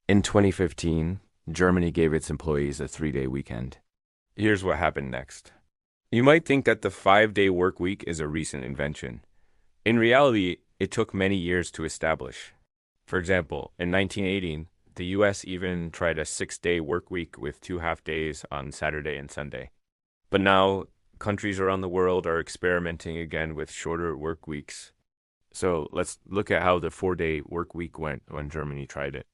In 2015, Germany gave its employees a 3-day weekend. Here's what happened next. You might think that the 5-day work week is a recent invention. In reality, it took many years to establish. For example, in 1918, the US even tried a 6-day work week with 2 half days on Saturday and Sunday. But now, countries around the world are experimenting again with shorter work weeks. So let's look at how the 4-day work week went when Germany tried it.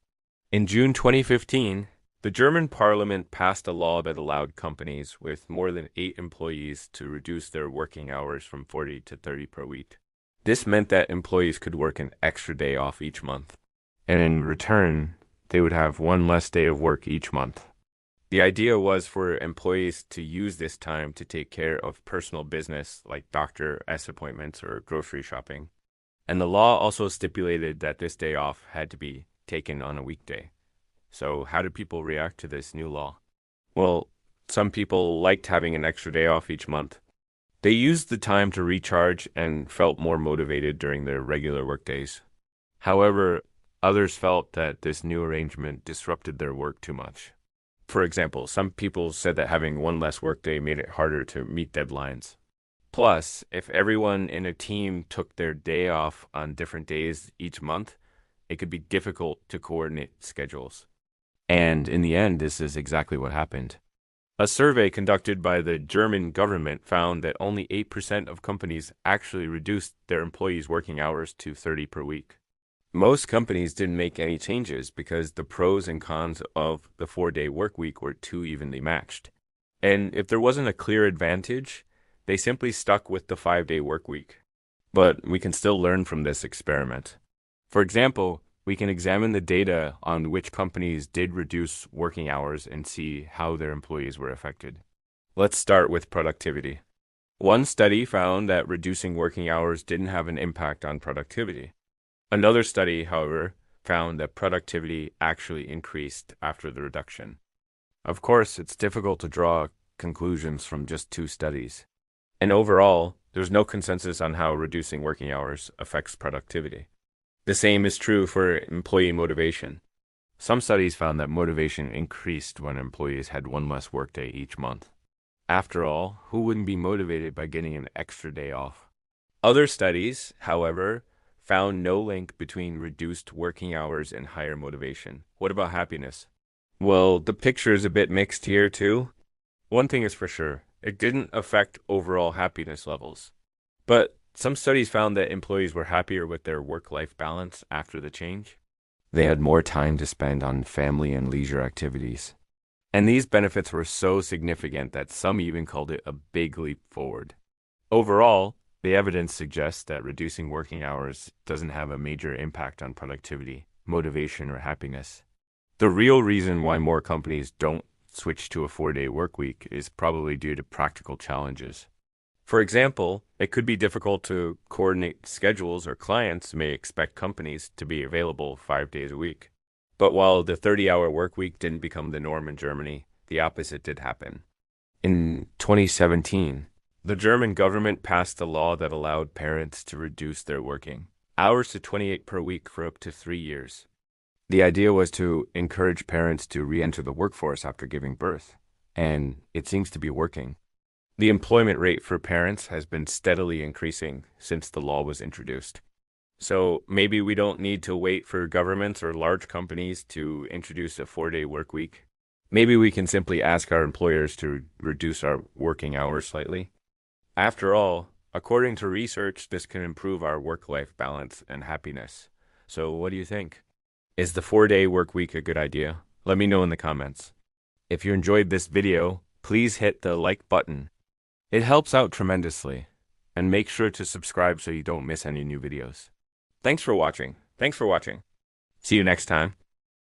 In June 2015, the German parliament passed a law that allowed companies with more than 8 employees to reduce their working hours from 40 to 30 per week. This meant that employees could work an extra day off each month, and in return, they would have one less day of work each month. The idea was for employees to use this time to take care of personal business like doctor appointments or grocery shopping. And the law also stipulated that this day off had to be taken on a weekday. So how did people react to this new law? Well, some people liked having an extra day off each month. They used the time to recharge and felt more motivated during their regular workdays. However, others felt that this new arrangement disrupted their work too much. For example, some people said that having one less workday made it harder to meet deadlines. Plus, if everyone in a team took their day off on different days each month, it could be difficult to coordinate schedules. And in the end, this is exactly what happened. A survey conducted by the German government found that only 8% of companies actually reduced their employees' working hours to 30 per week. Most companies didn't make any changes because the pros and cons of the 4-day work week were too evenly matched. And if there wasn't a clear advantage, they simply stuck with the 5-day work week. But we can still learn from this experiment. For example, we can examine the data on which companies did reduce working hours and see how their employees were affected. Let's start with productivity. One study found that reducing working hours didn't have an impact on productivity. Another study, however, found that productivity actually increased after the reduction. Of course, it's difficult to draw conclusions from just 2 studies. And overall, there's no consensus on how reducing working hours affects productivity. The same is true for employee motivation. Some studies found that motivation increased when employees had one less workday each month. After all, who wouldn't be motivated by getting an extra day off? Other studies, however, found no link between reduced working hours and higher motivation. What about happiness? Well, the picture is a bit mixed here too. One thing is for sure, it didn't affect overall happiness levels. But some studies found that employees were happier with their work-life balance after the change. They had more time to spend on family and leisure activities. And these benefits were so significant that some even called it a big leap forward. Overall, the evidence suggests that reducing working hours doesn't have a major impact on productivity, motivation, or happiness. The real reason why more companies don't switch to a 4-day work week is probably due to practical challenges. For example, it could be difficult to coordinate schedules, or clients may expect companies to be available 5 days a week. But while the 30-hour work week didn't become the norm in Germany, the opposite did happen. In 2017, the German government passed a law that allowed parents to reduce their working hours to 28 per week for up to 3 years. The idea was to encourage parents to re-enter the workforce after giving birth, and it seems to be working. The employment rate for parents has been steadily increasing since the law was introduced. So maybe we don't need to wait for governments or large companies to introduce a 4-day work week. Maybe we can simply ask our employers to reduce our working hours slightly. After all, according to research, this can improve our work-life balance and happiness. So what do you think? Is the 4-day work week a good idea? Let me know in the comments. If you enjoyed this video, please hit the like button. It helps out tremendously. And make sure to subscribe so you don't miss any new videos. Thanks for watching. See you next time.